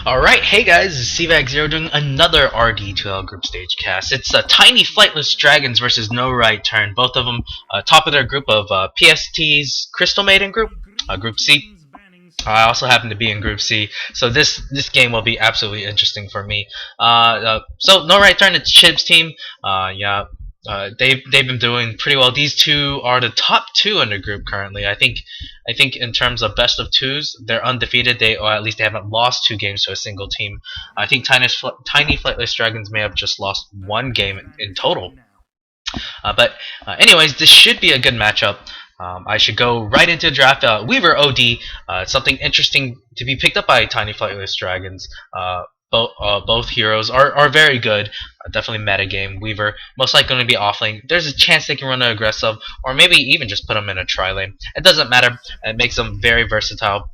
Alright, hey guys, it's CVAG0 doing another RD2L group stage cast. It's Tiny Flightless Dragons versus No Right Turn. Both of them top of their group of PST's Crystal Maiden group, Group C. I also happen to be in Group C, so this game will be absolutely interesting for me. So No Right Turn, it's Chib's team. Yeah, they've been doing pretty well. These two are the top two in the group currently. I think in terms of best of twos, they're undefeated. Or at least they haven't lost two games to a single team. I think Tiny Flightless Dragons may have just lost one game in total. But anyways, this should be a good matchup. I should go right into the draft. Weaver OD, something interesting to be picked up by Tiny Flightless Dragons. Both heroes are very good. Definitely meta game. Weaver most likely going to be off lane. There's a chance they can run an aggressive, or maybe even just put them in a tri lane. It doesn't matter. It makes them very versatile.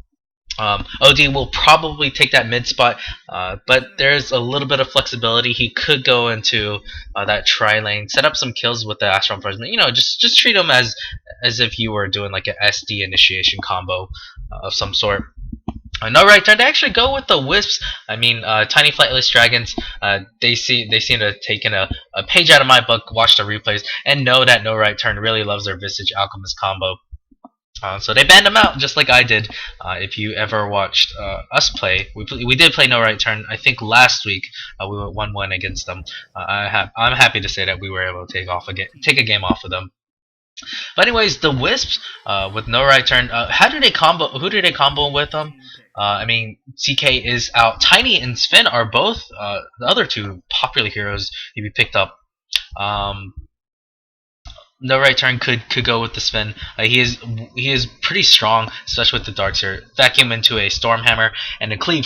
OD will probably take that mid spot, but there's a little bit of flexibility. He could go into that tri lane, set up some kills with the Astral Enforcement. Just treat him as if you were doing like an SD initiation combo of some sort. No right turn to actually go with the wisps. I mean, Tiny Flightless Dragons. They seem to have taken a page out of my book, watch the replays, and know that No Right Turn really loves their Visage Alchemist combo. So they banned him out, just like I did. If you ever watched us play, we did play No Right Turn. I think last week we went 1-1 against them. I'm happy to say that we were able to take a game off of them. But anyways, the Wisps with No Right Turn. How do they combo? Who do they combo with them? I mean, CK is out. Tiny and Sven are both the other two popular heroes to be picked up. No Right Turn could go with the Sven. He is pretty strong, especially with the Darkseer. Vacuum into a Stormhammer and a cleave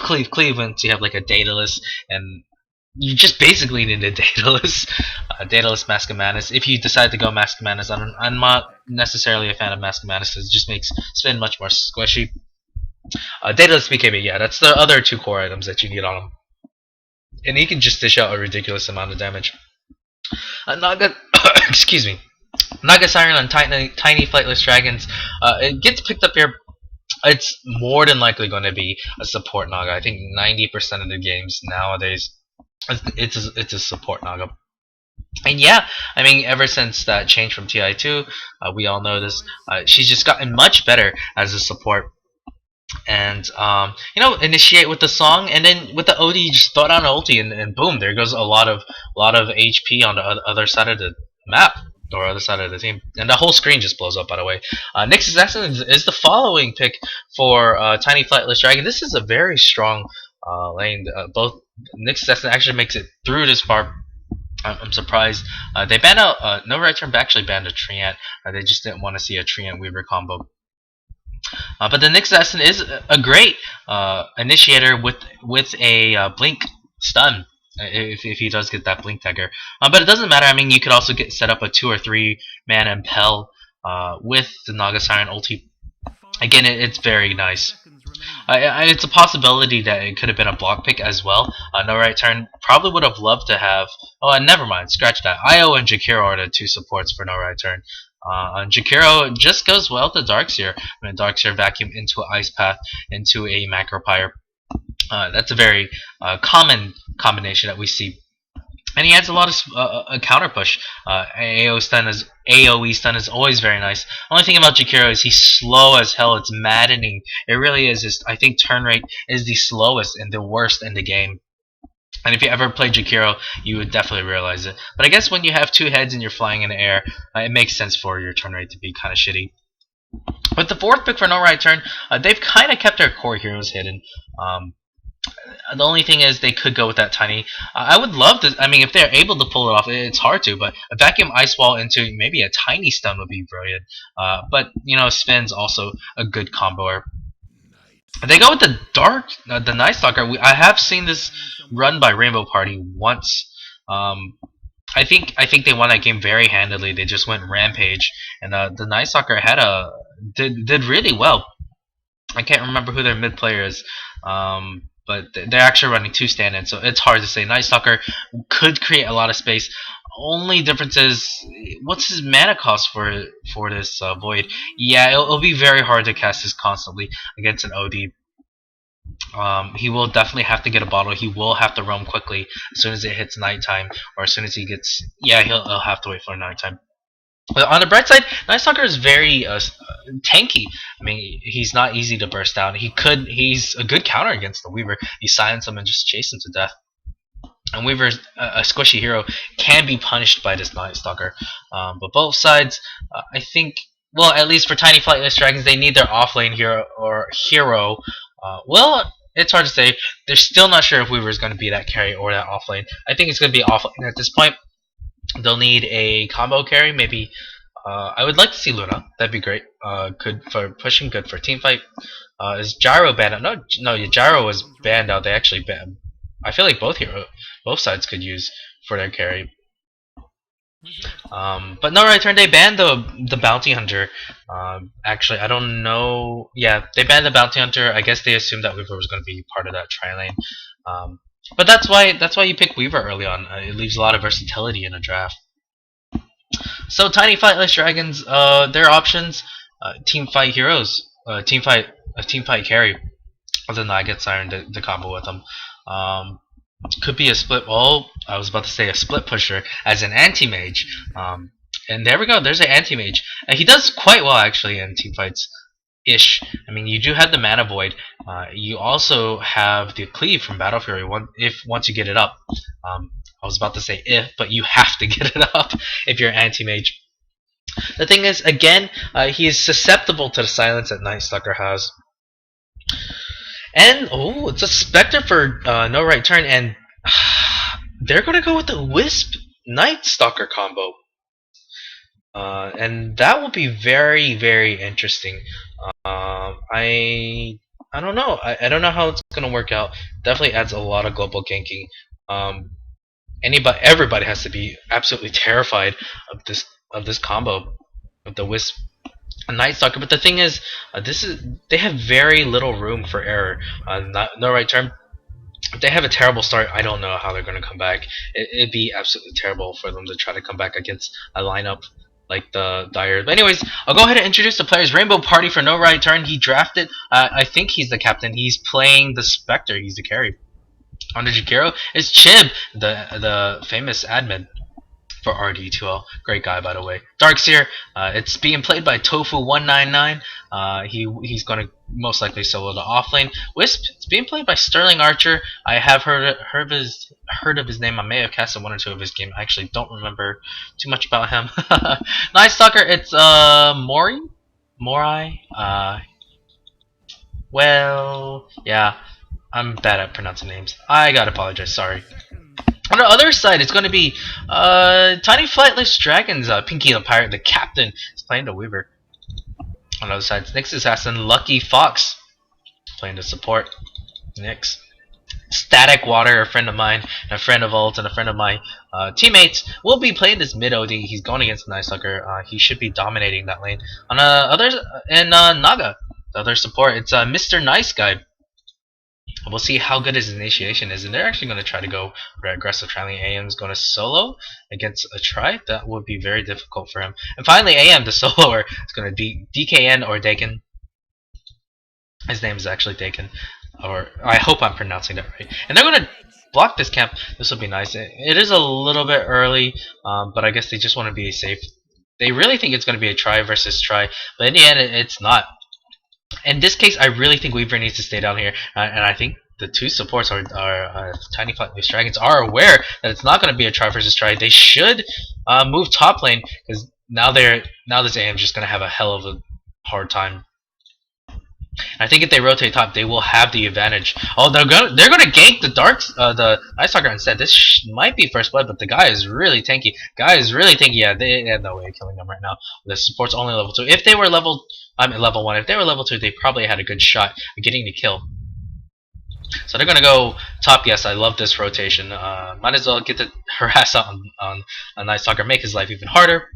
once you have like a Daedalus, and you just basically need a Daedalus. Daedalus Mask of Madness. If you decide to go Mask of Madness, I'm not necessarily a fan of Mask of Madness because it just makes Sven much more squishy. Daedalus BKB, yeah, that's the other two core items that you need on him. And he can just dish out a ridiculous amount of damage. Naga, excuse me. Naga Siren on Tiny Flightless Dragons. It gets picked up here. It's more than likely going to be a support Naga. I think 90% of the games nowadays, it's a support Naga. And yeah, I mean, ever since that change from TI2, we all know this. She's just gotten much better as a support. And initiate with the song, and then with the OD, you just throw down an ulti, and boom, there goes a lot of HP on the other side of the map, or other side of the team, and the whole screen just blows up. By the way, Nyx Assassin is the following pick for Tiny Flightless Dragon. This is a very strong lane. Both Nyx Assassin actually makes it through this part. I'm surprised. They banned out No Right Turn actually banned a Treant. They just didn't want to see a Treant Weaver combo. But the Nyx Assassin is a great initiator with a blink stun if he does get that blink dagger. But it doesn't matter. I mean, you could also set up a 2 or 3 man impel with the Naga Siren ulti. Again, it's very nice. It's a possibility that it could have been a block pick as well. No Right Turn probably would have loved to have. Oh, never mind. Scratch that. Io and Jakiro are the two supports for No Right Turn. And Jakiro just goes well to Darkseer. When Darkseer vacuum into an Ice Path into a Macropyre. That's a very common combination that we see. And he adds a lot of counter push. AoE stun is always very nice. Only thing about Jakiro is he's slow as hell. It's maddening. It really is. I think turn rate is the slowest and the worst in the game. And if you ever played Jakiro, you would definitely realize it. But I guess when you have 2 heads and you're flying in the air, it makes sense for your turn rate to be kind of shitty. With the 4th pick for No Right Turn, they've kind of kept their core heroes hidden. The only thing is they could go with that Tiny. I would love to. I mean, if they're able to pull it off, it's hard to. But a vacuum ice wall into maybe a Tiny stun would be brilliant. But Sven's also a good comboer. They go with the Night Stalker. I have seen this run by Rainbow Party once. I think they won that game very handily. They just went Rampage, and the Night Stalker did really well. I can't remember who their mid player is. But they're actually running 2 stand-ins, so it's hard to say. Night Stalker could create a lot of space. Only difference is, what's his mana cost for this Void? Yeah, it'll be very hard to cast this constantly against an OD. He will definitely have to get a bottle. He will have to roam quickly as soon as it hits nighttime, or as soon as he gets. Yeah, he'll have to wait for nighttime. But on the bright side, Night Stalker is very tanky. I mean, he's not easy to burst down. He's a good counter against the Weaver. You silence him and just chase him to death. And Weaver's a squishy hero, can be punished by this Night Stalker. But both sides, I think, well, at least for Tiny Flightless Dragons, they need their offlane hero. Well, it's hard to say. They're still not sure if Weaver is going to be that carry or that offlane. I think it's going to be offlane at this point. They'll need a combo carry, maybe. I would like to see Luna. That'd be great. Good for pushing, good for team fight. Is Gyro banned out? No, Gyro was banned out. They actually banned. I feel like both sides could use for their carry. But no, right turn they banned the bounty hunter. Actually, I don't know. Yeah, they banned the bounty hunter. I guess they assumed that Weaver was going to be part of that tri lane. But that's why you pick Weaver early on. It leaves a lot of versatility in a draft. So Tiny Flightless Dragons, their options: team fight heroes, team fight carry. Other than that, I get Siren the combo with them. Could be a split. Oh, I was about to say a split pusher as an anti-mage. And there we go. There's an anti-mage. He does quite well actually in team fights. Ish. I mean, you do have the Mana Void. You also have the Cleave from Battle Fury. Once you get it up. I was about to say if, but you have to get it up if you're an anti-mage. The thing is, again, he is susceptible to the silence that Night Stalker has. And, oh, it's a Spectre for no right turn, and they're going to go with the Wisp Night Stalker combo. And that will be very, very interesting. I don't know. I don't know how it's going to work out. Definitely adds a lot of global ganking. Everybody has to be absolutely terrified of this combo of the Wisp Night Stalker. But the thing is, they have very little room for error. No right turn. If they have a terrible start, I don't know how they're going to come back. It'd be absolutely terrible for them to try to come back against a lineup like the Dire. But anyways, I'll go ahead and introduce the players. Rainbow Party for no right turn. He drafted. I think he's the captain. He's playing the Spectre. He's the carry. On the Jakiro is Chib, the famous admin for RD2L. Great guy, by the way. Darkseer, it's being played by Tofu199. He's going to most likely solo the offlane. Wisp, it's being played by Sterling Archer. I have heard of his name. I may have casted one or two of his games. I actually don't remember too much about him. Night Stalker, it's Morai. Well, yeah. I'm bad at pronouncing names. I gotta apologize, sorry. On the other side, it's going to be Tiny Flightless Dragons. Pinky the Pirate, the captain, is playing the Weaver. On the other side, Nyx Assassin, Lucky Fox, playing the support. Nyx. Static Water, a friend of mine, and a friend of Ult, and a friend of my teammates, will be playing this mid OD. He's going against the Night Stalker. He should be dominating that lane. On Naga, the other support, it's Mr. Nice Guy. We'll see how good his initiation is, and they're actually going to try to go for aggressive trialing. AM's going to solo against a tri. That would be very difficult for him. And finally, AM, the soloer, is going to be DKN or Dakin. His name is actually Dakin, or I hope I'm pronouncing that right. And they're going to block this camp. This will be nice. It is a little bit early, but I guess they just want to be safe. They really think it's going to be a tri versus tri, but in the end, it's not. In this case, I really think Weaver needs to stay down here, and I think the two supports are Tiny Flightless Dragons are aware that it's not going to be a try versus try. They should move top lane, because now this AM is just going to have a hell of a hard time. I think if they rotate top, they will have the advantage. Oh, they're gonna gank the Ice Stalker instead. This might be first blood, but the guy is really tanky. Yeah, they have no way of killing them right now. The support's only level 2. If they were level 1. If they were level 2, they probably had a good shot at getting the kill. So they're gonna go top. Yes, I love this rotation. Might as well get the harass out on a Night Stalker, make his life even harder,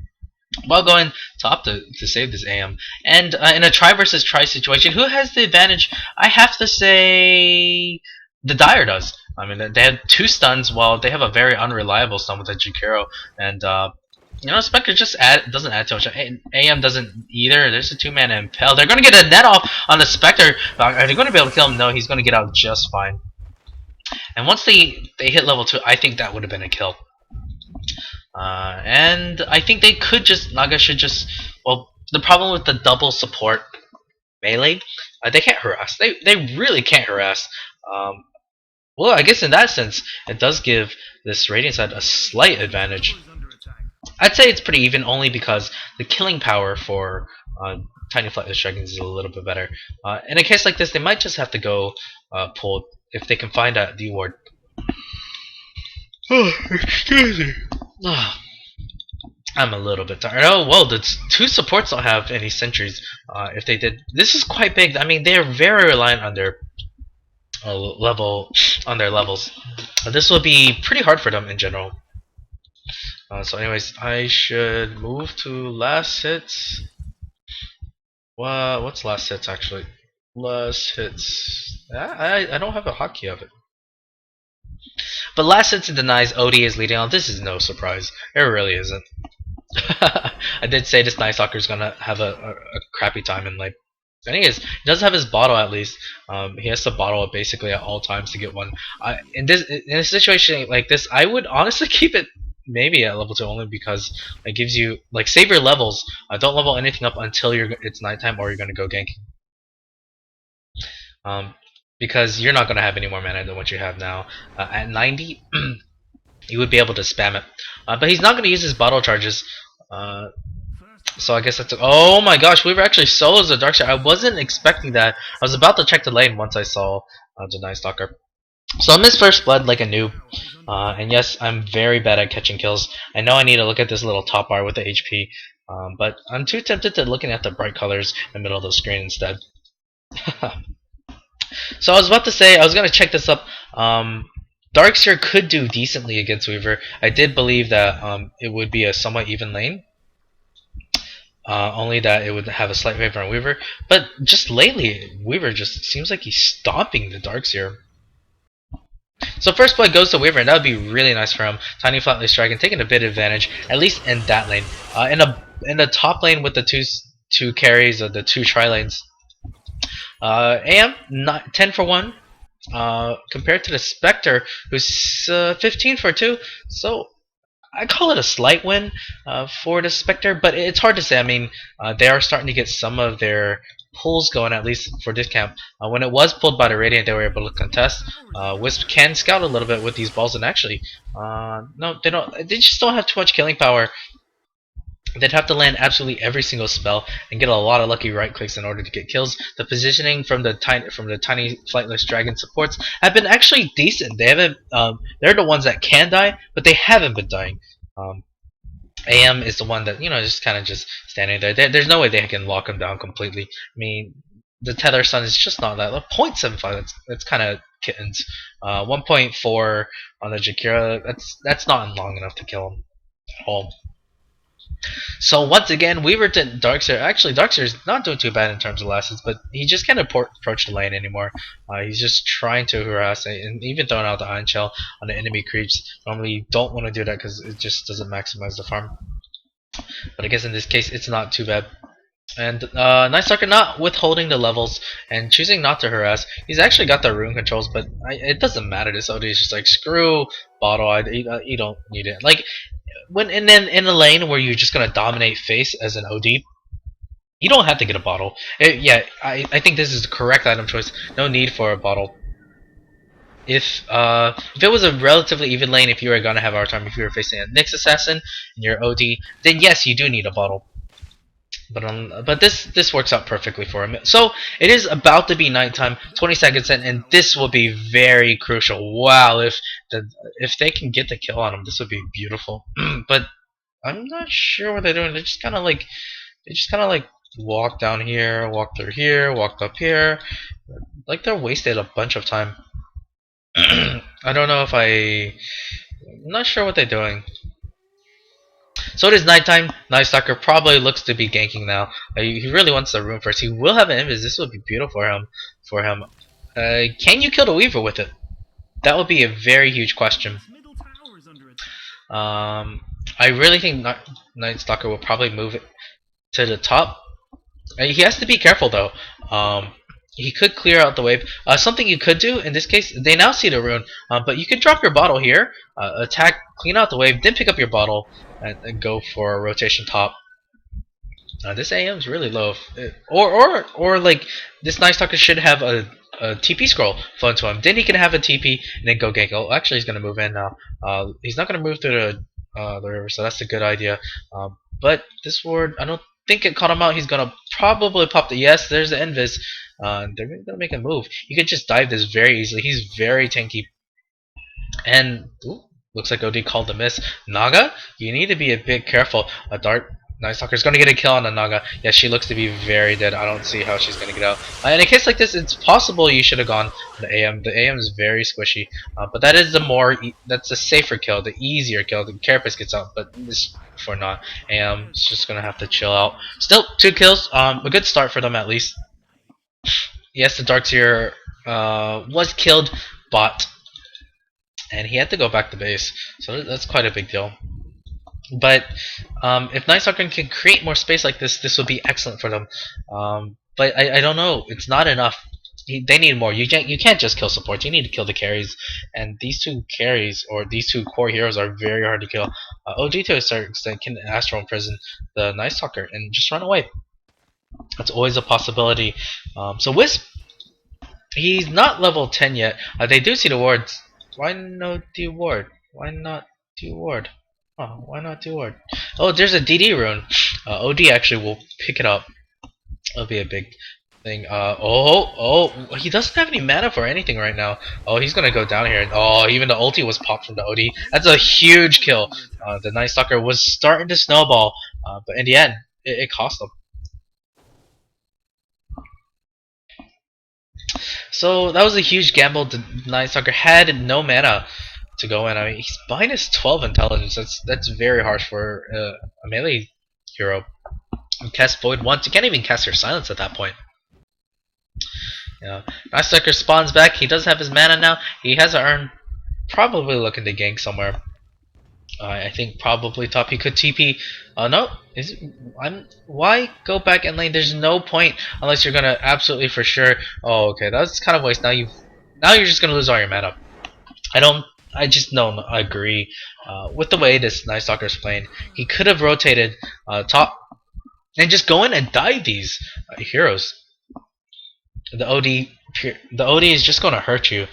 while going top to save this AM. And in a try versus try situation, who has the advantage? I have to say the Dire does. I mean, they had 2 stuns, while they have a very unreliable stun with the Jakiro. And You know, Spectre just doesn't add too much. AM doesn't either. There's a two-man impel. They're gonna get a net off on the Spectre. Are they gonna be able to kill him? No, he's gonna get out just fine. And once they hit level 2, I think that would have been a kill. And I think they could just Naga should just well the problem with the double support melee, they can't harass. They really can't harass. Um, well, I guess in that sense, it does give this Radiant side a slight advantage. I'd say it's pretty even only because the killing power for Tiny Flightless Dragons is a little bit better. In a case like this, they might just have to go pull if they can find out the ward. Oh, excuse me. Oh, I'm a little bit tired. Oh well, the two supports don't have any sentries. If they did, this is quite big. I mean, they're very reliant on their levels. This will be pretty hard for them in general. So anyways, I should move to last hits. Well, what's last hits actually? Last hits. I don't have a hotkey of it. But last hits it denies OD is leading on. This is no surprise. It really isn't. I did say this Night Stalker is gonna have a crappy time in life. And he does have his bottle at least. He has to bottle it basically at all times to get one. In a situation like this, I would honestly keep it maybe at level 2 only because it gives you like save your levels. Don't level anything up until it's nighttime or you're gonna go gank. Because you're not gonna have any more mana than what you have now. At 90, you would be able to spam it. But he's not gonna use his bottle charges. So I guess that's oh my gosh, we were actually solos the dark side. I wasn't expecting that. I was about to check the lane once I saw the Night Stalker. So I missed first blood like a noob. And yes, I'm very bad at catching kills. I know I need to look at this little top bar with the HP. But I'm too tempted to looking at the bright colors in the middle of the screen instead. So I was about to say, I was going to check this up. Darkseer could do decently against Weaver. I did believe that it would be a somewhat even lane. Only that it would have a slight favor on Weaver. But just lately, Weaver just seems like he's stomping the Darkseer. So first blood goes to Weaver, and that would be really nice for him. Tiny Flightless Dragon taking a bit of advantage, at least in that lane. In the top lane with the two carries or the two tri lanes, AM not 10 for 1. Compared to the Spectre, who's 15 for 2. So I call it a slight win for the Spectre, but it's hard to say. I mean, they are starting to get some of their pulls going, at least for this camp. When it was pulled by the Radiant, they were able to contest. Wisp can scout a little bit with these balls, and actually, no, they don't. They just don't have too much killing power. They'd have to land absolutely every single spell and get a lot of lucky right clicks in order to get kills. The positioning from the tiny Flightless Dragon supports have been actually decent. They haven't. They're the ones that can die, but they haven't been dying. AM is the one that just kind of just standing there. There's no way they can lock him down completely. I mean, the Tether Sun is just not that. 0.75. That's kind of kittens. 1.4 on the Jakira. That's not long enough to kill him at all. So once again, Weaver to Darkseer. Actually, Darkseer is not doing too bad in terms of losses, but he just can't approach the lane anymore. He's just trying to harass it, and even throwing out the Iron Shell on the enemy creeps. Normally, you don't want to do that because it just doesn't maximize the farm. But I guess in this case, it's not too bad. And Night Stalker not withholding the levels and choosing not to harass. He's actually got the rune controls, but it doesn't matter. This OD is just like screw bottle. You don't need it. Like when in a lane where you're just gonna dominate face as an OD, you don't have to get a bottle. Yeah, I think this is the correct item choice. No need for a bottle. If it was a relatively even lane, if you were gonna have our time, if you were facing a Nyx assassin and you're OD, then yes, you do need a bottle. But this works out perfectly for him. So it is about to be nighttime, 20 seconds in, and this will be very crucial. Wow, if they can get the kill on him, this would be beautiful. But I'm not sure what they're doing. They just kind of like walk down here, walk through here, walk up here. Like they're wasted a bunch of time. I don't know if I'm not sure what they're doing. So it is nighttime. Night Stalker probably looks to be ganking now. He really wants the rune first. He will have an invis. This would be beautiful for him. Can you kill the Weaver with it? That would be a very huge question. I really think Night Stalker will probably move it to the top. He has to be careful though. He could clear out the wave. Something you could do in this case, they now see the rune, but you could drop your bottle here, attack, clean out the wave, then pick up your bottle and go for a rotation top. This AM is really low. Or like this Night Stalker should have a TP scroll flown to him. Then he can have a TP and then go gank. Oh, actually, he's gonna move in now. He's not gonna move through the river, so that's a good idea. But this ward, I don't think it caught him out. He's gonna probably pop the yes. There's the invis. They're gonna make a move. You could just dive this very easily. He's very tanky. And ooh, looks like OD called the miss. Naga, you need to be a bit careful. A dart. Night Stalker's gonna get a kill on the Naga. Yeah, she looks to be very dead. I don't see how she's gonna get out. In a case like this, it's possible you should have gone the AM. The AM is very squishy, but that is the that's a safer kill, the easier kill. The Carapace gets out, but this for not. AM is just gonna have to chill out. Still 2 kills. A good start for them at least. Yes, the Darkseer was killed, bot, and he had to go back to base. So that's quite a big deal. But if Night Stalker can create more space like this would be excellent for them. But I don't know. It's not enough. They need more. You can't just kill supports. You need to kill the carries. And these 2 carries, or these 2 core heroes, are very hard to kill. OG to a certain extent can Astral imprison the Night Stalker and just run away. That's always a possibility. So Wisp, he's not level 10 yet. They do see the wards. Why no do ward? Why not do ward? Oh, why not do ward? Oh, there's a DD rune. OD actually will pick it up. It'll be a big thing. He doesn't have any mana for anything right now. Oh, he's gonna go down here. Oh, even the ulti was popped from the OD. That's a huge kill. The Night Stalker was starting to snowball, but in the end, it cost him. So that was a huge gamble. The Night Stalker had no mana to go in. I mean, he's minus 12 intelligence. That's very harsh for a melee hero. You cast Void once. You can't even cast your Silence at that point. Yeah. Night Stalker spawns back. He does have his mana now. He has an urn. Probably looking to gank somewhere. I think probably top. He could TP. No. Why go back and lane? There's no point unless you're gonna absolutely for sure. Oh, okay. That's kind of waste. Now you're just gonna lose all your mana. I just don't agree with the way this Night Stalker is playing. He could have rotated top and just go in and dive these heroes. The OD is just going to hurt you.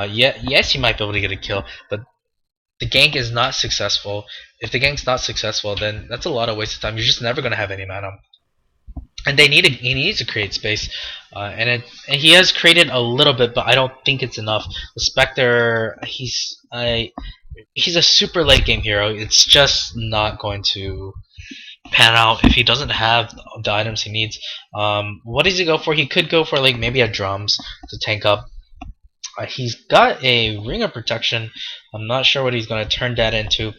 Yes, you might be able to get a kill, but the gank is not successful. If the gank's not successful, then that's a lot of waste of time. You're just never going to have any mana. And he needs to create space, and he has created a little bit, but I don't think it's enough. The Spectre, he's a super late game hero. It's just not going to pan out if he doesn't have the items he needs. What does he go for? He could go for like maybe a drums to tank up. He's got a ring of protection. I'm not sure what he's going to turn that into.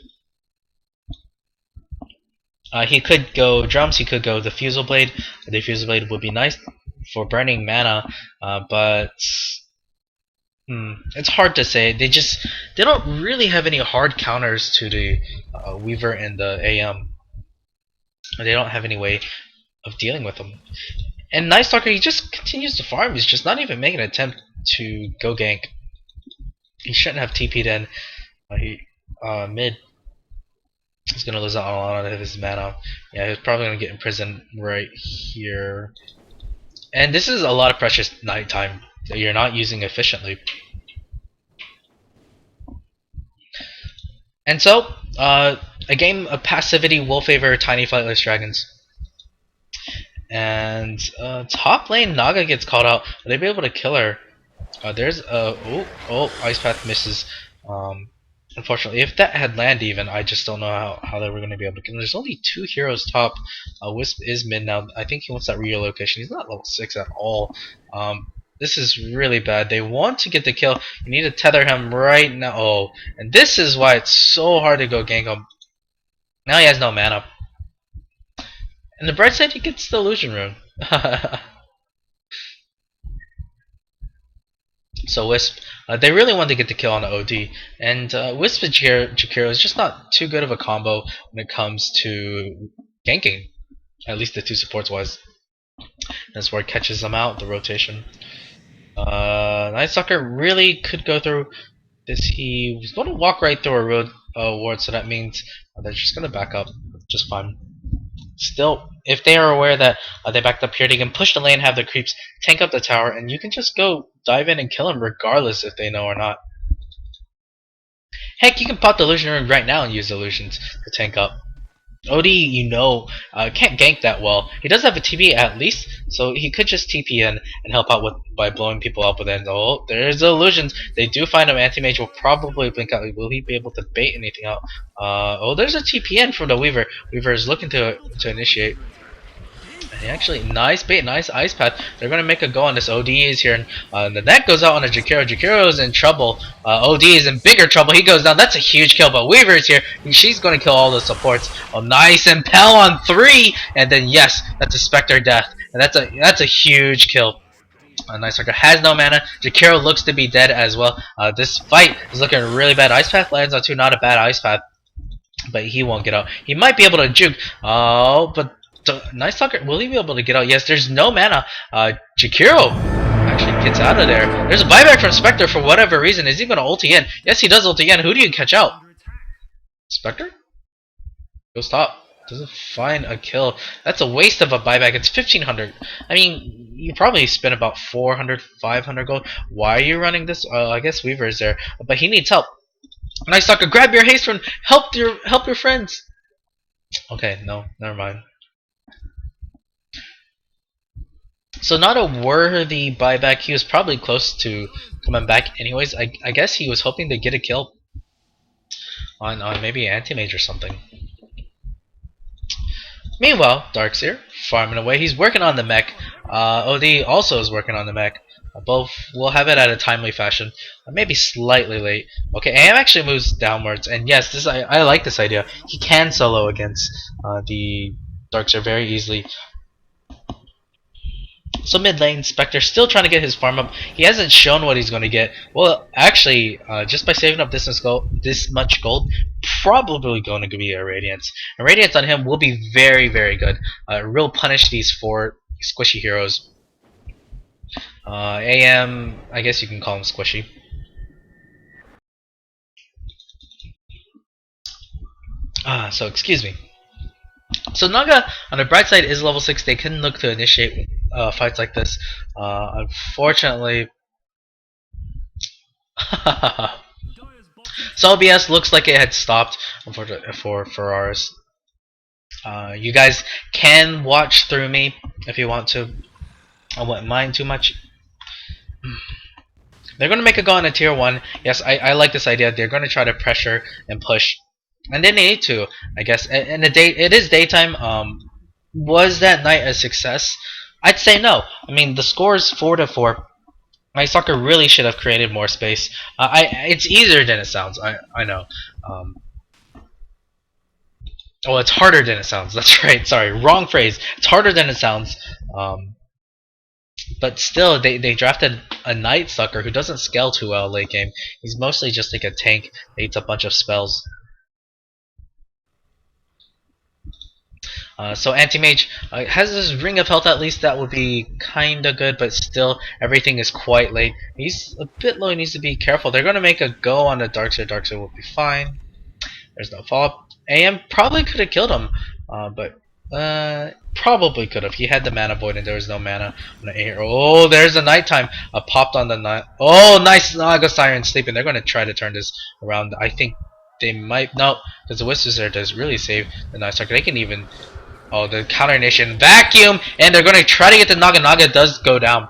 He could go drums, he could go the Fusel Blade. The Fusel Blade would be nice for burning mana, but it's hard to say. They don't really have any hard counters to the Weaver and the AM. They don't have any way of dealing with them. And Night Stalker, he just continues to farm. He's just not even making an attempt to go gank. He shouldn't have TP'd in. Mid. He's gonna lose out on a lot of his mana. Yeah, he's probably gonna get imprisoned right here. And this is a lot of precious nighttime that you're not using efficiently. And so, a game of passivity will favor tiny flightless dragons. And top lane Naga gets called out. Will they be able to kill her? There's Ice Path misses. Unfortunately, if that had land even, I just don't know how they were going to be able to kill him. There's only 2 heroes top. Wisp is mid now. I think he wants that relocation. He's not level 6 at all. This is really bad. They want to get the kill. You need to tether him right now. Oh, and this is why it's so hard to go gank him. Now he has no mana. And the bright side, he gets the illusion rune. So Wisp, they really want to get the kill on the OD, and Wisp and Jakiro is just not too good of a combo when it comes to ganking. At least the two supports wise. That's where it catches them out, the rotation. Night Sucker really could go through this. He was going to walk right through a road ward, so that means they're just going to back up just fine. Still, if they are aware that they backed up here, they can push the lane, have the creeps tank up the tower, and you can just go dive in and kill them regardless if they know or not. Heck, you can pop the illusion ring right now and use illusions to tank up. OD, can't gank that well. He does have a TP at least, so he could just TP in and help out with by blowing people up with it. Oh, there's illusions. They do find him. Anti-Mage will probably blink out. Will he be able to bait anything out? Oh, there's a TP in from the Weaver. Weaver is looking to initiate. And actually, nice bait, nice ice path. They're going to make a go on this. OD is here, and the net goes out on a Jakiro. Jakiro is in trouble. OD is in bigger trouble. He goes down. That's a huge kill, but Weaver is here. She's going to kill all the supports. Oh, nice Impel on 3, and then yes, that's a Spectre death, and that's a huge kill. Night Sucker has no mana. Jakiro looks to be dead as well. This fight is looking really bad. Ice path lands on 2, not a bad ice path, but he won't get out. He might be able to juke. Oh, but Night Stalker, will he be able to get out? Yes, there's no mana. Jakiro actually gets out of there. There's a buyback from Spectre for whatever reason. Is he going to ulti in? Yes, he does ulti in. Who do you catch out? Spectre? Goes top. Doesn't find a kill. That's a waste of a buyback. It's 1500. I mean, you probably spend about 400, 500 gold. Why are you running this? I guess Weaver is there, but he needs help. Night Stalker, grab your haste rune. Help your friends. Okay, no, never mind. So not a worthy buyback. He was probably close to coming back anyways. I guess he was hoping to get a kill on maybe Anti-Mage or something. Meanwhile, Darkseer farming away. He's working on the mech. OD also is working on the mech. Both will have it at a timely fashion. Maybe slightly late. Okay, AM actually moves downwards. And yes, I like this idea. He can solo against the Darkseer very easily. So mid lane, Spectre still trying to get his farm up. He hasn't shown what he's going to get. Well, actually, just by saving up this much gold, probably going to be a Radiance. And Radiance on him will be very, very good. Real punish these 4 squishy heroes. AM, I guess you can call him squishy. So excuse me. So Naga, on the bright side, is level 6. They can look to initiate fights like this. Unfortunately, so OBS looks like it had stopped for Ferraris. You guys can watch through me if you want to. I wouldn't mind too much. They're going to make a go on a tier 1. Yes, I like this idea. They're going to try to pressure and push. And they need to, I guess. And it is daytime. Was that night a success? I'd say no. I mean, the score is 4-4. My soccer really should have created more space. It's easier than it sounds. I know. Well, it's harder than it sounds. That's right. Sorry, wrong phrase. It's harder than it sounds. But still, they drafted a Night Sucker who doesn't scale too well late game. He's mostly just like a tank that eats a bunch of spells. So Anti-Mage has this Ring of Health at least. That would be kinda good, but still, everything is quite late. He's a bit low, he needs to be careful. They're gonna make a go on the Darkseer. Darkseer will be fine. There's no follow-up. AM probably could have killed him, but probably could have. He had the mana void and there was no mana. Oh, there's the nighttime. Popped on the night. Oh, nice Naga Siren sleeping. They're gonna try to turn this around. I think they might. No, because the Whispers there does really save the Night Stalker. They can even. Oh, the counter nation vacuum, and they're going to try to get the Naga. Naga does go down.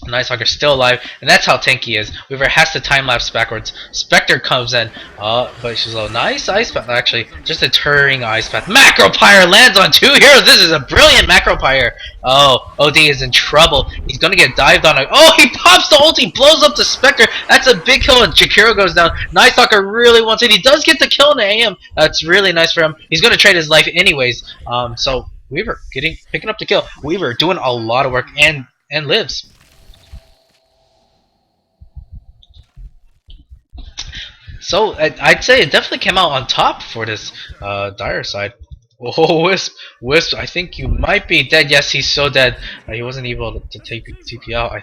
Night Stalker still alive, and that's how tanky he is. Weaver has to time lapse backwards. Spectre comes in, but she's low. Nice ice path, actually, just a deterring ice path. Macro Pyre lands on 2 heroes. This is a brilliant Macro Pyre. Oh, OD is in trouble. He's gonna get dived on. Oh, he pops the ulti, blows up the Spectre. That's a big kill, and Jakiro goes down. Night Stalker really wants it. He does get the kill in the AM. That's really nice for him. He's gonna trade his life anyways. So Weaver picking up the kill. Weaver doing a lot of work and lives. So I'd say it definitely came out on top for this dire side. Oh, Wisp! I think you might be dead. Yes, he's so dead. He wasn't able to take TP out.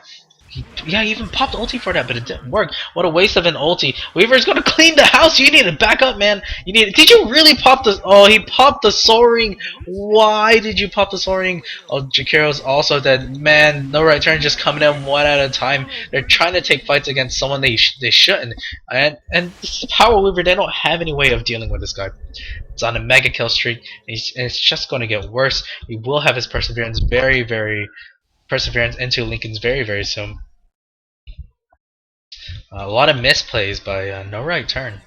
Yeah, he even popped ulti for that, but it didn't work. What a waste of an ulti. Weaver's gonna clean the house. You need to back up, man. You need. Did you really pop the? Oh, he popped the soaring. Why did you pop the soaring? Oh, Jakiro's also dead. Man, no right turn, just coming in one at a time. They're trying to take fights against someone they shouldn't. And this is Power Weaver. They don't have any way of dealing with this guy. It's on a mega kill streak. And it's just going to get worse. He will have his perseverance into Lincoln's very soon. A lot of misplays by No Right Turn.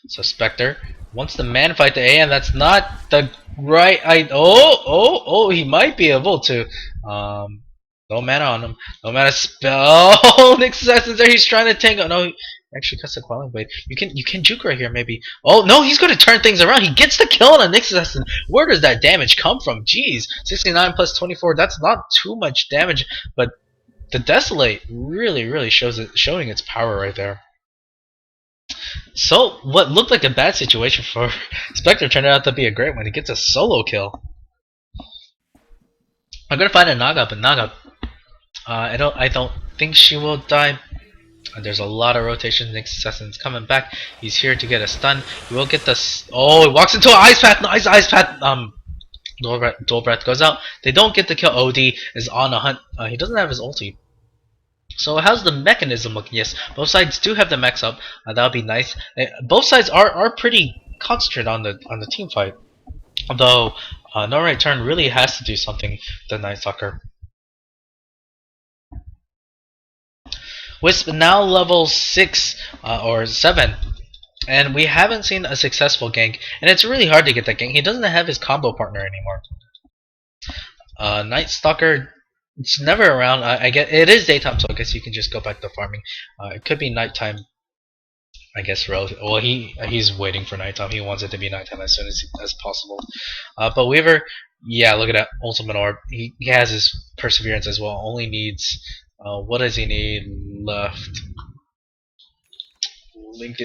So Spectre wants to man fight the AM. That's not the right. He might be able to. No mana on him. No mana spell. Oh, Nix's Essence there. He's trying to tango. No, he actually cuts the Quelling Blade. You can juke right here maybe. Oh no, he's going to turn things around. He gets the kill on a Nix's Essence. Where does that damage come from? Jeez, 69 plus 24. That's not too much damage, but the Desolate really showing its power right there. So what looked like a bad situation for Spectre turned out to be a great one. He gets a solo kill. I'm gonna find a Naga, but Naga, I don't think she will die. There's a lot of rotation. Nick's Assassin's coming back. He's here to get a stun. He will get the. Oh, he walks into an ice path. Nice ice path. Dual breath goes out. They don't get the kill. OD is on a hunt. He doesn't have his ulti. So how's the mechanism looking? Yes, both sides do have the mechs up. That would be nice. Both sides are pretty concentrated on the team fight. Although No Right Turn really has to do something with the Night Stalker. Wisp now level 6 or 7. And we haven't seen a successful gank. And it's really hard to get that gank. He doesn't have his combo partner anymore. Night Stalker, it's never around. I get it is daytime, so I guess you can just go back to farming. It could be nighttime. I guess well, he's waiting for nighttime. He wants it to be nighttime as soon as possible. But Weaver, yeah, look at that ultimate orb. He has his perseverance as well. Only needs what does he need left?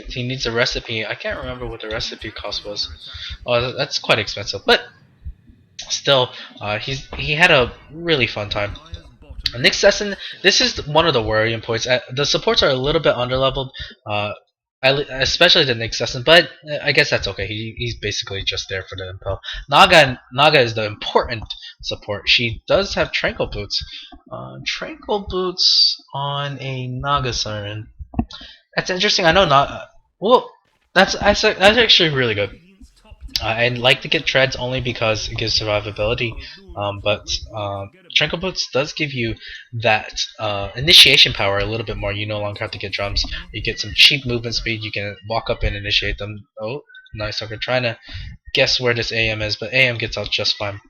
He needs a recipe. I can't remember what the recipe cost was. Oh, that's quite expensive, but still, he had a really fun time. Nick Sesson, this is one of the worrying points. The supports are a little bit underleveled, especially the Nick Sesson, but I guess that's okay. He's basically just there for the impel. Naga is the important support. She does have Tranquil Boots. Tranquil Boots on a Naga Siren. That's interesting. I know not. Well, that's actually really good. I'd like to get Treads only because it gives survivability, but Tranquil Boots does give you that initiation power a little bit more. You no longer have to get drums. You get some cheap movement speed. You can walk up and initiate them. Oh, nice. I'm trying to guess where this AM is, but AM gets out just fine.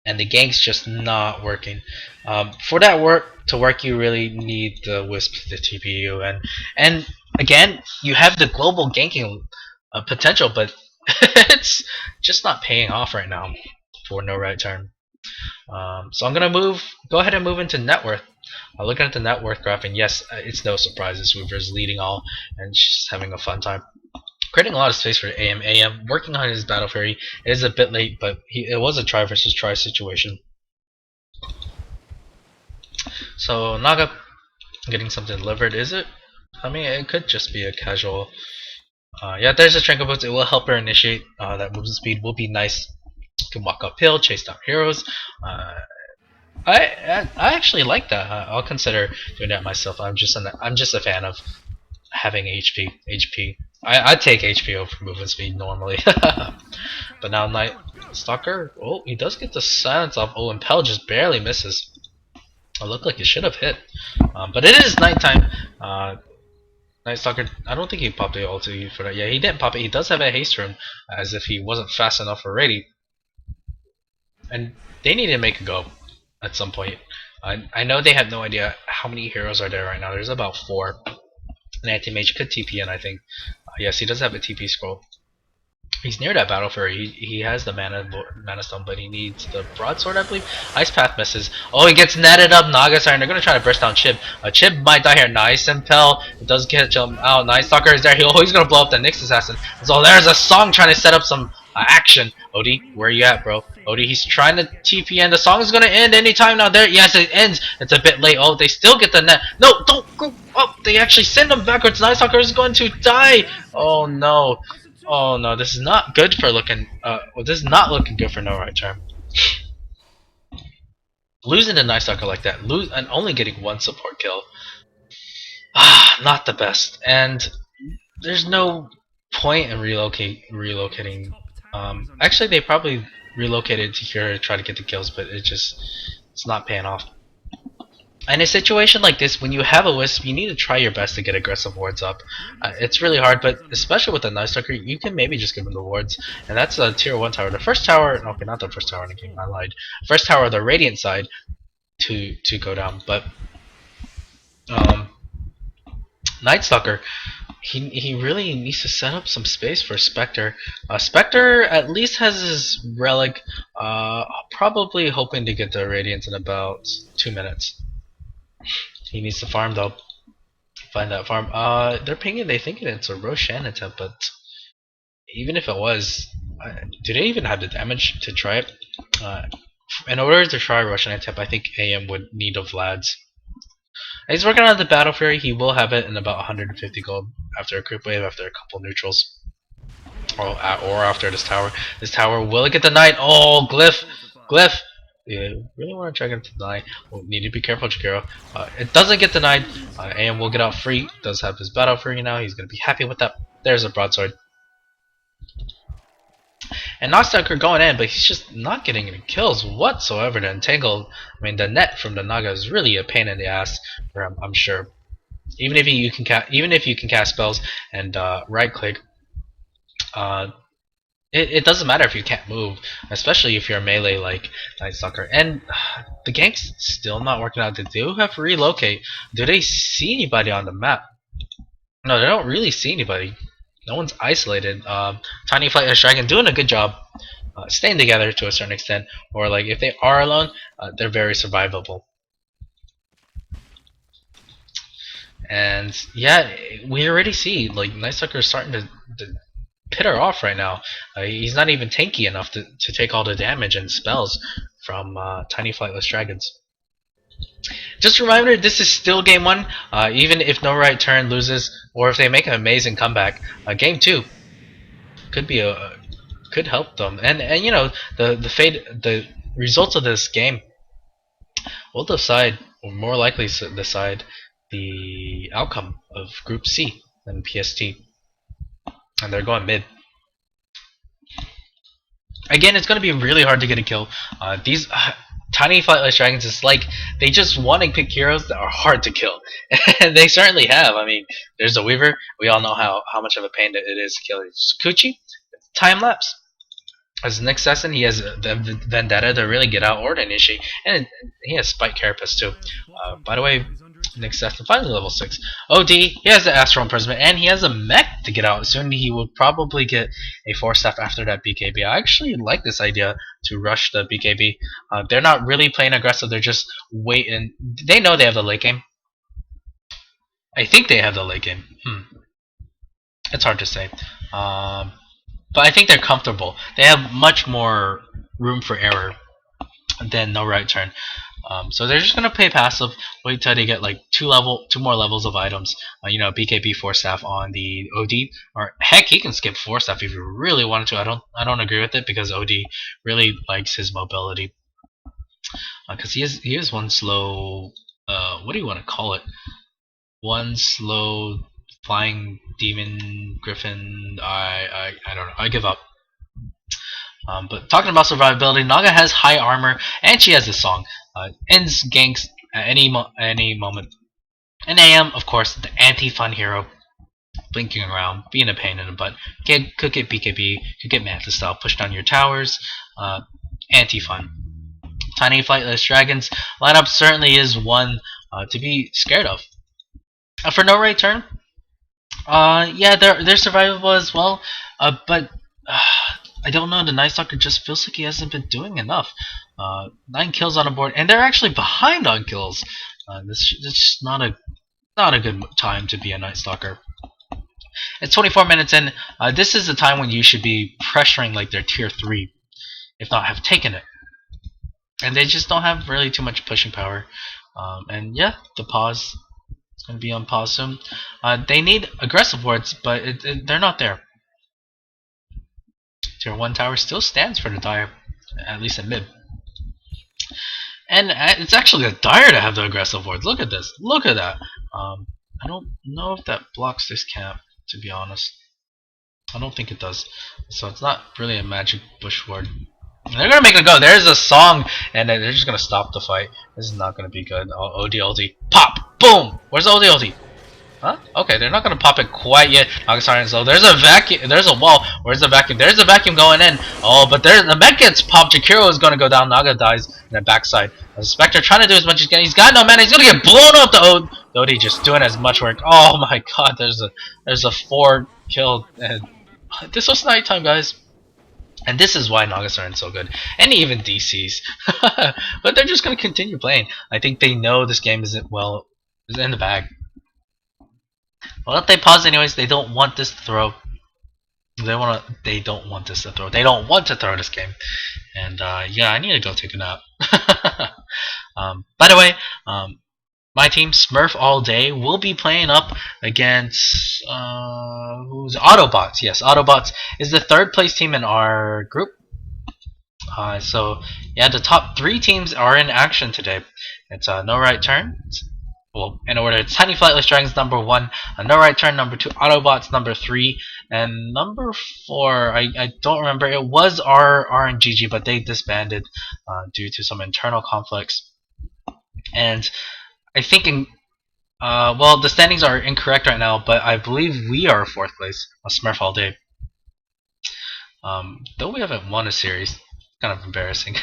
And the gank's just not working. For that to work, you really need the Wisp, the TPU, and again, you have the global ganking potential, but it's just not paying off right now for No Right Turn. So I'm gonna go ahead and move into net worth. Looking at the net worth graph, and yes, it's no surprises. Weaver's leading all, and she's having a fun time. Creating a lot of space for AM. AM working on his Battle Fury. It is a bit late, but it was a try versus try situation. So Naga getting something delivered, is it? I mean, it could just be a casual. Yeah, there's a Tranquil Boots. It will help her initiate. That movement speed will be nice. You can walk uphill, chase down heroes. I actually like that. I'll consider doing that myself. I'm just a fan of having HP. I'd take HP over movement speed normally. But now Night Stalker, oh, he does get the silence off. Oh, Impel just barely misses. It looked like it should have hit. But it is nighttime. Night Stalker, I don't think he popped the ulti for that. Yeah, he didn't pop it. He does have a haste rune, as if he wasn't fast enough already. And they need to make a go at some point. I know they have no idea how many heroes are there right now. There's about 4. An anti-mage could TP in, I think. Yes, he does have a TP scroll. He's near that battle fury. He has the mana stone, but he needs the broadsword, I believe. Ice path misses. Oh, he gets netted up. Naga Siren. They're gonna try to burst down Chib. Chib might die here. Nice Impel. It does catch him out. Nice Stalker is there. He's gonna blow up the Nyx assassin. So there's a song trying to set up some action. Odie, where you at, bro? Odie, he's trying to TP and the song is gonna end anytime now. There, yes, it ends. It's a bit late. Oh, they still get the net. No, don't go up. They actually send him backwards. Nice Stalker is going to die. Oh no. Oh no, this is not good for looking. Well, this is not looking good for no right term. Losing to Night Stalker like that, and only getting one support kill. Not the best. And there's no point in relocating. Actually, they probably relocated to here to try to get the kills, but it's not paying off. In a situation like this, when you have a Wisp, you need to try your best to get aggressive wards up. It's really hard, but especially with the Night Stalker, you can maybe just give him the wards. And that's a tier 1 tower. The first tower, okay, not the first tower in the game, I lied. First tower, the Radiant side, to go down. But Night Stalker, he really needs to set up some space for Spectre. Spectre at least has his relic, probably hoping to get the Radiance in about 2 minutes. He needs to farm though. Find that farm. They're pinging. They thinking it's a Roshan attempt, but even if it was, do they even have the damage to try it? In order to try Roshan attempt, I think AM would need a Vlad's. He's working on the Battle Fury. He will have it in about 150 gold after a creep wave, after a couple neutrals, or after this tower. This tower will it get the Knight? Oh, Glyph. Yeah, really want to try to get denied. We'll need to be careful, Jakiro. It doesn't get denied. AM will get out free. Does have his battle free now. He's going to be happy with that. There's a broadsword. And Noxstalker going in, but he's just not getting any kills whatsoever. The entangle, I mean, the net from the Naga is really a pain in the ass for him, I'm sure. Even if you can cast spells and right click, it doesn't matter if you can't move, especially if you're a melee like Night Stalker. And the gank's still not working out. They do have to relocate. Do they see anybody on the map? No, they don't really see anybody. No one's isolated. Tiny Flightless Dragon doing a good job staying together to a certain extent. Or like if they are alone, they're very survivable. And yeah, we already see like Night Stalker is starting to pit her off right now. He's not even tanky enough to take all the damage and spells from Tiny Flightless Dragons. Just a reminder, this is still game 1. Even if no right turn loses, or if they make an amazing comeback, game 2 could be could help them. And you know the results of this game will decide, or more likely decide, the outcome of Group C and PST. And they're going mid. Again, it's going to be really hard to get a kill. These Tiny Flightless Dragons is like they just want to pick heroes that are hard to kill. And they certainly have. I mean, there's a Weaver. We all know how much of a pain it is to kill. Sakuchi, time lapse. As the next assassin, he has the Vendetta to really get out or to initiate. And he has Spike Carapace too. By the way, next assassin finally level 6. OD, he has the Astral Imprisonment, and he has a mech to get out. Soon he will probably get a Force Staff after that BKB. I actually like this idea to rush the BKB. They're not really playing aggressive, they're just waiting. They know they have the late game. I think they have the late game. It's hard to say. But I think they're comfortable. They have much more room for error than no right turn. So they're just gonna play passive, wait till they get like two more levels of items. You know, BKB Force Staff on the OD, or heck, he can skip Force Staff if you really wanted to. I don't agree with it because OD really likes his mobility. Because he is one slow. What do you want to call it? One slow flying demon griffin. I don't know. I give up. But talking about survivability, Naga has high armor and she has this song. Ends ganks at any moment. And AM, of course, the anti-fun hero, blinking around, being a pain in the butt. Could get BKB, could get Manta style, push down your towers. Anti-fun. Tiny Flightless Dragons lineup certainly is one to be scared of. For no right turn, yeah, they're survivable as well. But I don't know. The Night Stalker just feels like he hasn't been doing enough. 9 kills on the board, and they're actually behind on kills. This is not a good time to be a Night Stalker. It's 24 minutes in. This is the time when you should be pressuring like their tier 3, if not have taken it. And they just don't have really too much pushing power. And yeah, the pause is going to be on pause soon. They need aggressive wards, but they're not there. Tier 1 tower still stands for the Dire, at least in mid. And it's actually a Dire to have the aggressive wards. Look at this. Look at that. I don't know if that blocks this camp, to be honest. I don't think it does. So it's not really a magic bush ward. They're gonna make it go. There's a song, and they're just gonna stop the fight. This is not gonna be good. Oh, OD. Pop! Boom! Where's the OD? Huh? Okay, they're not gonna pop it quite yet. So there's a vacuum. There's a wall. Where's the vacuum? There's a vacuum going in. Oh, but there's the mech gets popped. Jakiro is gonna go down. Naga dies in the backside. The Spectre trying to do as much as he can. He's got no mana. He's gonna get blown up. The OD just doing as much work. Oh my god, there's a 4 kill. And this was nighttime, guys. And this is why Nagas aren't so good. And even DCs. But they're just gonna continue playing. I think they know this game is in the bag. Well, if they pause anyways, they don't want this to throw. They don't want this to throw. They don't want to throw this game. And yeah, I need to go take a nap. By the way, my team, Smurf All Day, will be playing up against who's Autobots. Yes, Autobots is the 3rd place team in our group. So yeah, the top 3 teams are in action today. It's No Right Turn. Well, in order, it's Tiny Flightless Dragons number 1, No Right Turn number 2, Autobots number 3, and number 4, I don't remember. It was RNGG, but they disbanded due to some internal conflicts. And I think well, the standings are incorrect right now, but I believe we are 4th place on Smurf All Day. Though we haven't won a series. Kind of embarrassing.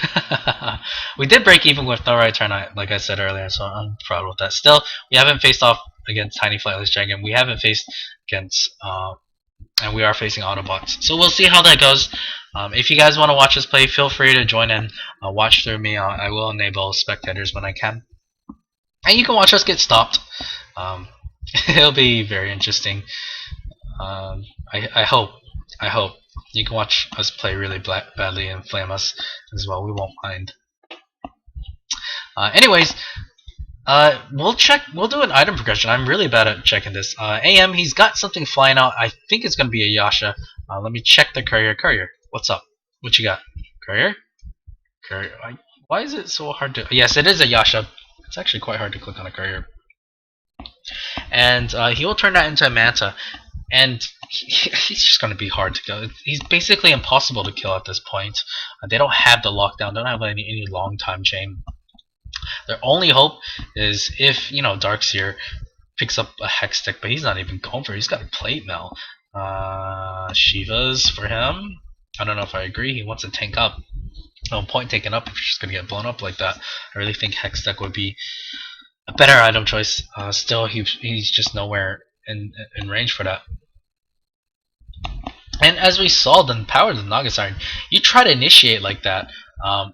We did break even with No Right Turn, like I said earlier, so I'm proud of that. Still, we haven't faced off against Tiny Flightless Dragon. We haven't faced against, and we are facing Autobots. So we'll see how that goes. If you guys want to watch us play, feel free to join in. Watch through me. I will enable spectators when I can. And you can watch us get stopped. It'll be very interesting. I hope. You can watch us play really badly and flame us as well. We won't mind. Anyways, we'll check. We'll do an item progression. I'm really bad at checking this. AM, he's got something flying out. I think it's gonna be a Yasha. Let me check the courier. Courier, what's up? What you got? Courier? Courier. Why is it so hard to? Yes, it is a Yasha. It's actually quite hard to click on a courier. And he will turn that into a Manta. And he's just going to be hard to kill. He's basically impossible to kill at this point. They don't have the lockdown. They don't have any long time chain. Their only hope is if, you know, Darkseer picks up a Hex Stick, but he's not even going for it. He's got a Plate Mail. Shiva's for him. I don't know if I agree. He wants to tank up. No point taking up if you're just going to get blown up like that. I really think Hex Stick would be a better item choice. Still, he's just nowhere in range for that. And as we saw the power of the Naga Siren, you try to initiate like that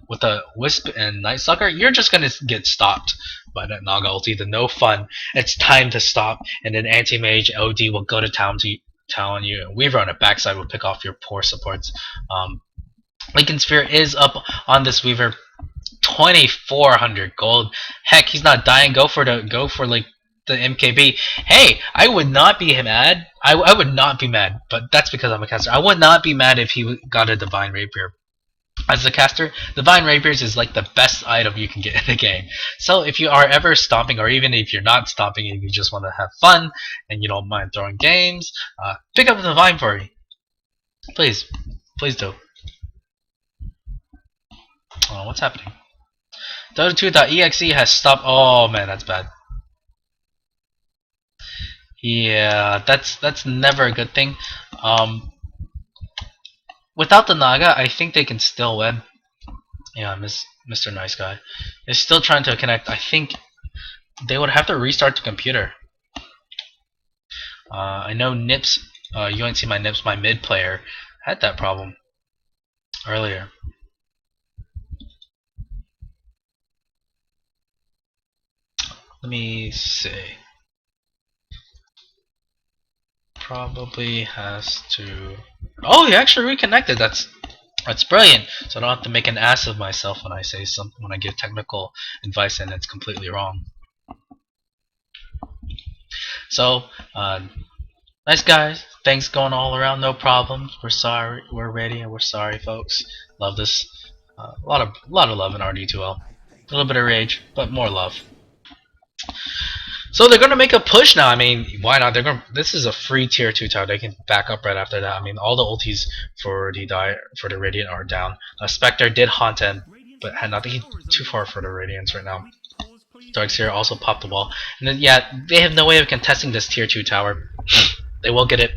with a Wisp and Night Stalker, you're just gonna get stopped by that Naga ulti. The no fun. It's time to stop, and then Anti-Mage OD will go to town on you, and Weaver on the backside will pick off your poor supports. Lincoln Sphere is up on this Weaver. 2,400 gold. Heck, he's not dying. Go for like the MKB. Hey, I would not be mad. I would not be mad, but that's because I'm a caster. I would not be mad if he got a Divine Rapier. As a caster, Divine Rapiers is like the best item you can get in the game. So if you are ever stomping, or even if you're not stomping and you just want to have fun and you don't mind throwing games, pick up the Divine for me. Please. Please do. Oh, what's happening? Dota2.exe has stopped. Oh man, that's bad. Yeah, that's never a good thing. Without the Naga, I think they can still win. Yeah, Mr. Nice Guy is still trying to connect. I think they would have to restart the computer. I know Nips. You ain't see my Nips. My mid player had that problem earlier. Let me see. Probably has to. Oh, he actually reconnected. That's brilliant. So I don't have to make an ass of myself when I say something, when I give technical advice and it's completely wrong. So, nice guys. Thanks going all around. No problems. We're sorry. We're ready and we're sorry, folks. Love this. A lot of love in RD2L. A little bit of rage, but more love. So they're gonna make a push now. I mean, why not? They're gonna. This is a free tier 2 tower. They can back up right after that. I mean, all the ultis for the Radiant are down. Spectre did haunt him, but had nothing too far for the Radiants right now. Darkseer also popped the wall, and then yeah, they have no way of contesting this tier 2 tower. They will get it.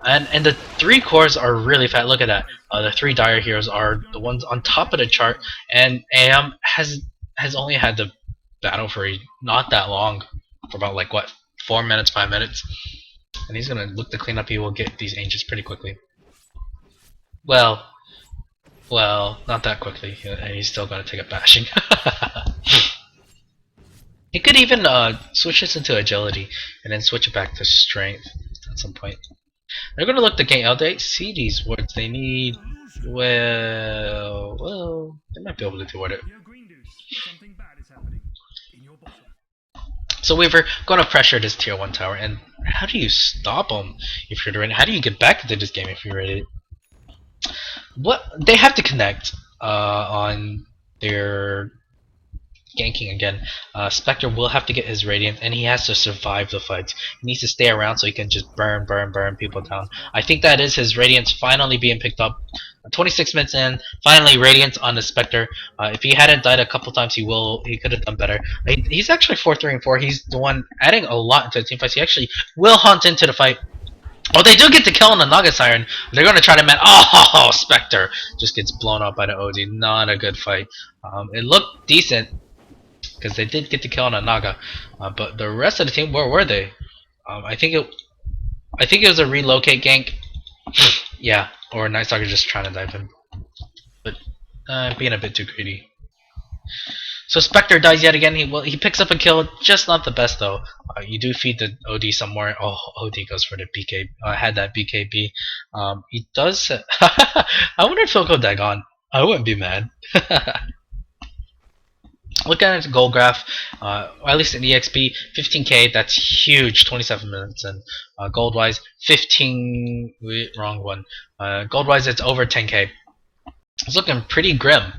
And the 3 cores are really fat. Look at that. The 3 dire heroes are the ones on top of the chart, and AM has only had the battle for not that long, for about like what 4 minutes, 5 minutes, and he's gonna look to clean up. He will get these ancients pretty quickly. Well, not that quickly, and he's still gonna take a bashing. He could even switch this into agility and then switch it back to strength at some point. They're gonna look to gain. Oh, they see these wards. They need. Well, they might be able to do it. So we were gonna pressure this tier 1 tower, and how do you stop them if you're ready? How do you get back into this game if you're ready? What they have to connect on their ganking again. Spectre will have to get his Radiant, and he has to survive the fight. He needs to stay around so he can just burn people down. I think that is his Radiance finally being picked up. 26 minutes in, finally Radiance on the Spectre. If he hadn't died a couple times, he could have done better. He's actually 4-3 and 4. He's the one adding a lot into the team fights. He actually will hunt into the fight. Oh, they do get the kill on the Naga Siren. They're going to try to man. Oh, Spectre just gets blown up by the OD. Not a good fight. It looked decent, because they did get the kill on a Naga, but the rest of the team, where were they? I think it was a relocate gank. Yeah, or Night Stalker just trying to dive him, but being a bit too greedy. So Spectre dies yet again. He picks up a kill, just not the best though. You do feed the OD somewhere. Oh, OD goes for the BK. Had that BKB. He does. I wonder if he'll go Dagon. I wouldn't be mad. Looking at the goal graph, at least in EXP, 15k, that's huge, 27 minutes, and gold-wise, 15, wrong one, gold-wise it's over 10k. It's looking pretty grim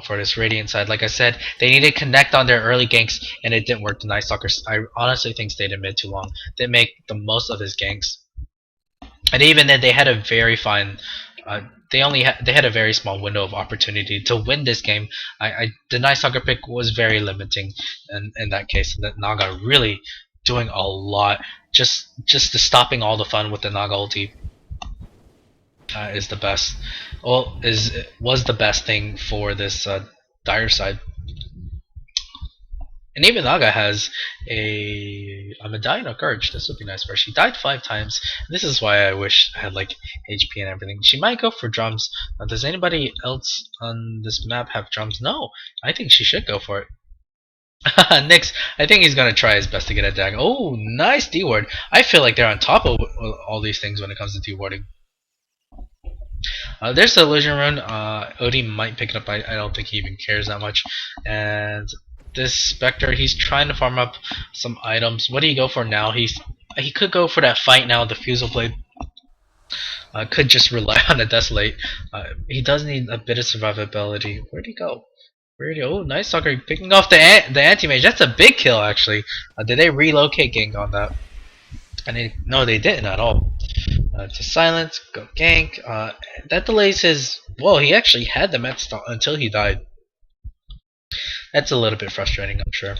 for this Radiant side. Like I said, they needed to connect on their early ganks, and it didn't work. The Night Stalker, I honestly think, stayed in mid too long. Didn't make the most of his ganks. And even then, they had a very fine. They had a very small window of opportunity to win this game. The Night Stalker pick was very limiting in that case. That Naga really doing a lot. Just the stopping all the fun with the Naga ulti is the best. Well, was the best thing for this dire side. And even Naga has a medallion of courage. This would be nice for her. She died 5 times. This is why I wish I had like HP and everything. She might go for drums. Does anybody else on this map have drums? No. I think she should go for it. Nyx, I think he's gonna try his best to get a dag. Oh, nice D-ward. I feel like they're on top of all these things when it comes to D-warding. There's the illusion rune. Odie might pick it up. I don't think he even cares that much. And this Spectre, he's trying to farm up some items. What do you go for now? He could go for that fight now, the Fusel Blade. Could just rely on the Desolate. He does need a bit of survivability. Where'd he go? Oh, Night Stalker picking off the anti-mage. That's a big kill, actually. Did they relocate gank on that? No, they didn't at all. To silence, go gank. That delays his. Well, he actually had the Met stall until he died. That's a little bit frustrating, I'm sure.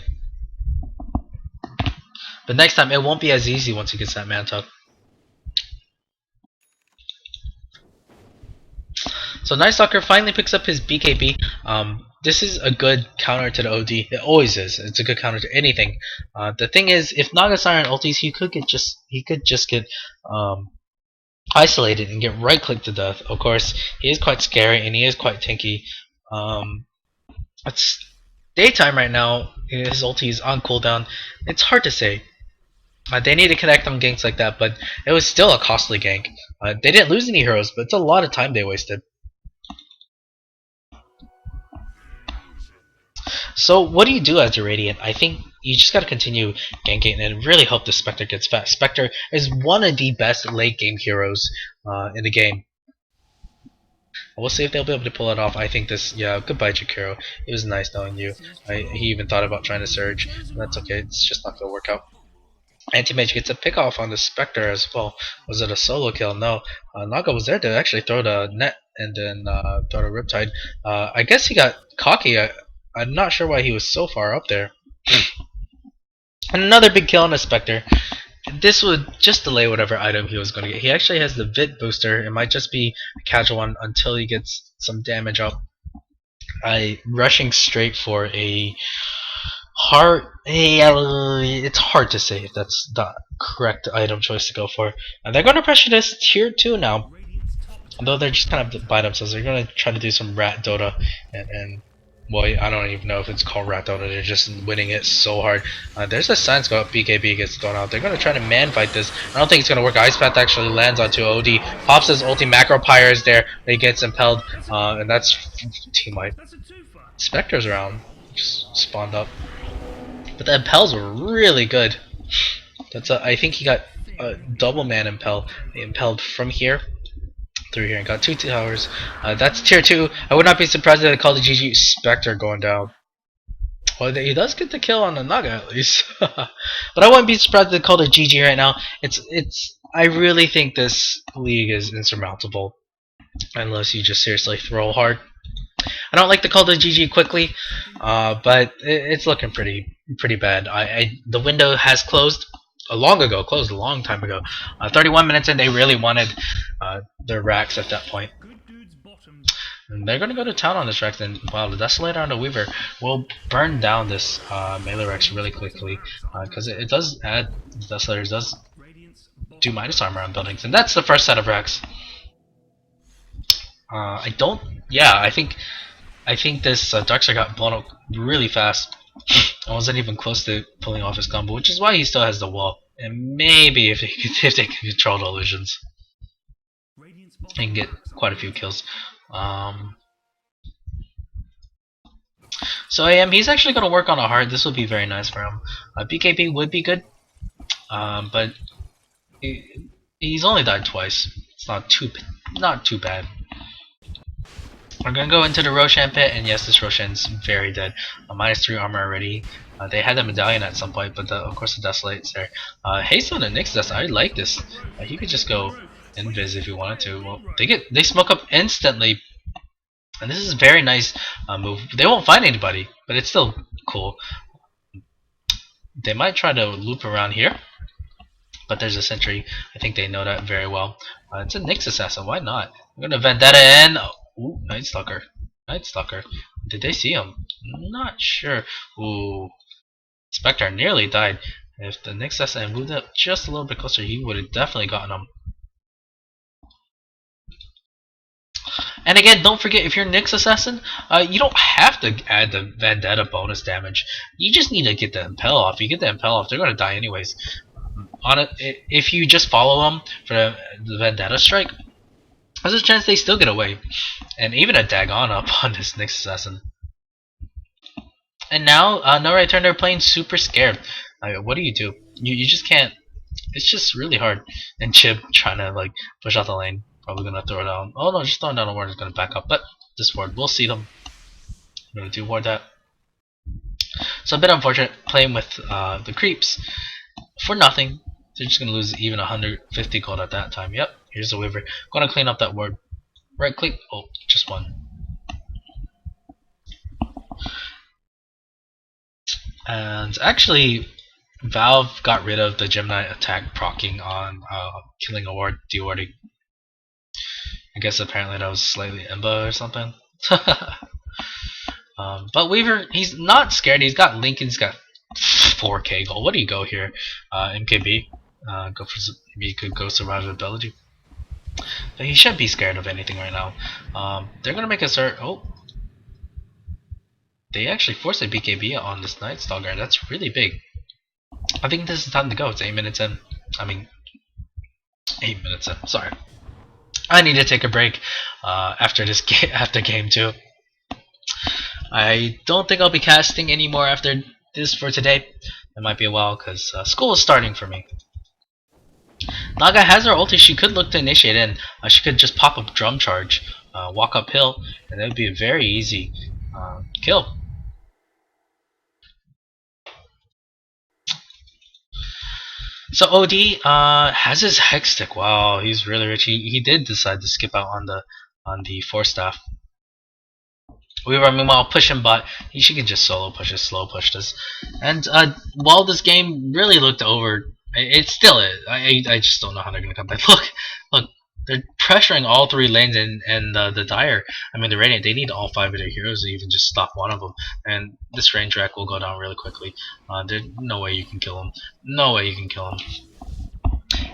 But next time, it won't be as easy once he gets that Manta. So Night Stalker finally picks up his BKB. This is a good counter to the OD. It always is. It's a good counter to anything. The thing is, if Naga Siren ultis, he could just get isolated and get right clicked to death. Of course, he is quite scary and he is quite tanky. It's daytime right now. His ulti is on cooldown. It's hard to say. They need to connect on ganks like that, but it was still a costly gank. They didn't lose any heroes, but it's a lot of time they wasted. So what do you do as a Radiant? I think you just gotta continue ganking and really hope the Spectre gets fast. Spectre is one of the best late game heroes in the game. We'll see if they'll be able to pull it off. I think this, yeah, goodbye Jakiro. It was nice knowing you. He even thought about trying to surge. That's okay, it's just not gonna work out. Anti-Mage gets a pick off on the Spectre as well. Was it a solo kill? No. Naga was there to actually throw the net and then throw the Riptide. I guess he got cocky. I'm not sure why he was so far up there. And another big kill on the Spectre. This would just delay whatever item he was going to get. He actually has the Vit booster. It might just be a casual one until he gets some damage up. Rushing straight for a heart. It's hard to say if that's the correct item choice to go for. And they're going to pressure this tier 2 now. Although they're just kind of by themselves. They're going to try to do some rat Dota and well, I don't even know if it's called rat Dota. They're just winning it so hard. There's a science go up. BKB gets thrown out. They're going to try to man fight this. I don't think it's going to work. Ice Path actually lands onto OD. Pops his ulti. Macro Pyre is there. He gets impelled. And that's team wipe. Spectre's around. Just spawned up. But the impels were really good. I think he got a double man impel. He impelled from here through here and got 2 towers. That's tier 2. I would not be surprised if they called the GG. Spectre going down. Well, he does get the kill on the Naga at least. But I wouldn't be surprised if they called it GG right now. I really think this league is insurmountable unless you just seriously throw hard. I don't like to call the GG quickly, but it's looking pretty bad. The window has closed closed a long time ago. 31 minutes in, they really wanted their racks at that point. And they're going to go to town on this Rex, and wow, the Desolator on the Weaver will burn down this melee Rex really quickly, because it does add, the Desolator does do minus armor on buildings, and that's the first set of Rex. I think this Darkseid got blown up really fast. I wasn't even close to pulling off his combo, which is why he still has the wall. And maybe if they can control the illusions, and get quite a few kills. So he's actually going to work on a heart. This would be very nice for him. BKB would be good, but he's only died twice. It's not too bad. We're gonna go into the Roshan pit, and yes, this Roshan's very dead. -3 armor already. They had the medallion at some point, but of course the Desolate's there. Haste on the Nixus, I like this. He could just go invis if he wanted to. Well, they smoke up instantly, and this is a very nice move. They won't find anybody, but it's still cool. They might try to loop around here, but there's a sentry. I think they know that very well. It's a Nyx assassin. Why not? I'm gonna Vendetta in. Ooh, Night Stalker. Night Stalker. Did they see him? Not sure. Ooh. Spectre nearly died. If the Nyx assassin moved up just a little bit closer, he would have definitely gotten him. And again, don't forget, if you're Nyx assassin, you don't have to add the Vendetta bonus damage. You just need to get the impel off. You get the impel off, they're going to die anyways. If you just follow them for the Vendetta strike, there's a chance they still get away. And even a Dagon up on this Nyx assassin. And now, no right turn, they're playing super scared. What do? You just can't. It's just really hard. And Chip trying to like push out the lane. Probably gonna throw it down. Oh no, just throwing down a ward is gonna back up. But this ward, we'll see them. I'm gonna do ward that. So a bit unfortunate playing with the creeps for nothing. They're just gonna lose even 150 gold at that time. Yep, here's the Weaver. Gonna clean up that ward. Right click. Oh, just one. And actually, Valve got rid of the Gemini attack proccing on killing a ward, dewarding. I guess apparently that was slightly imba or something. But Weaver, he's not scared. He's got Lincoln's got 4k gold. What do you go here? MKB. Maybe you could go survivability. But he shouldn't be scared of anything right now. They're gonna make a start. Oh, they actually forced a BKB on this Night Stalker. That's really big. I think this is time to go. It's 8 minutes in. I mean, 8 minutes in. Sorry. I need to take a break after this after game 2. I don't think I'll be casting anymore after this for today. It might be a while because school is starting for me. Naga has her ulti. She could look to initiate in. She could just pop up drum charge, walk uphill, and that would be a very easy kill. So OD has his hex stick. Wow, he's really rich. He did decide to skip out on the force staff. Weaver, meanwhile, pushing bot. She can just solo push us, slow push us. And while this game really looked over, it still is. I just don't know how they're going to come back. Look, they're pressuring all 3 lanes and the Dire. I mean, the Radiant, they need all 5 of their heroes to even just stop one of them. And this range rack will go down really quickly. There's no way you can kill him. No way you can kill him.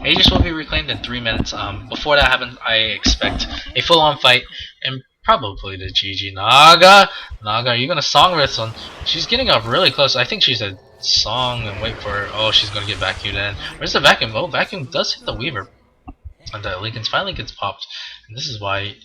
Aegis will be reclaimed in 3 minutes. Before that happens, I expect a full-on fight and probably the GG. Naga, are you gonna song this one? She's getting up really close. I think she's a song and wait for her. Oh, she's gonna get vacuumed in. Where's the vacuum? Oh, vacuum does hit the Weaver. And the Lincoln's finally gets popped. And this is why.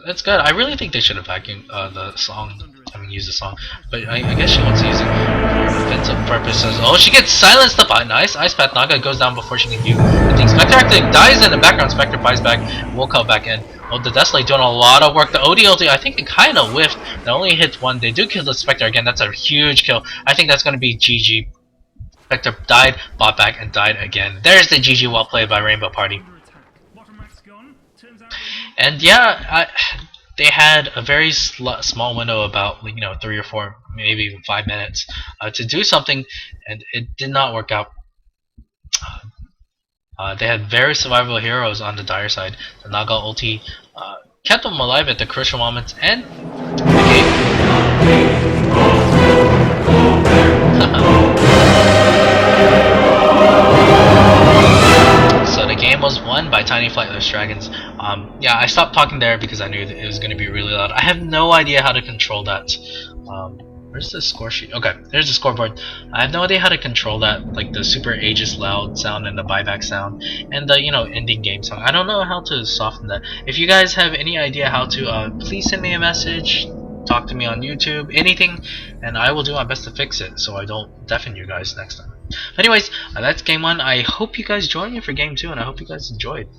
That's good. I really think they should have vacuumed the song. I mean, use the song. But I guess she wants to use it for defensive purposes. Oh, she gets silenced up. Nice. Ice Path. Naga goes down before she can do anything. Spectre actually dies in the background. Spectre buys back. Will come back in. Oh, the Desolate doing a lot of work. The OD ulti, I think it kind of whiffed. They only hit 1. They do kill the Spectre again. That's a huge kill. I think that's going to be GG. Spectre died, bought back, and died again. There's the GG, well played by Rainbow Party. And yeah, they had a very small window, about 3 or 4, maybe even 5 minutes, to do something, and it did not work out. They had very survivable heroes on the Dire side. The Naga ulti kept them alive at the crucial moments, and so the game was won by Tiny Flightless Dragons. Yeah, I stopped talking there because I knew that it was going to be really loud. I have no idea how to control that. Where's the score sheet? Okay, there's the scoreboard. I have no idea how to control that, like the super Aegis loud sound and the buyback sound and the ending game sound. I don't know how to soften that. If you guys have any idea how to, please send me a message, talk to me on YouTube, anything, and I will do my best to fix it so I don't deafen you guys next time. Anyways, that's game 1. I hope you guys join me for game 2, and I hope you guys enjoyed.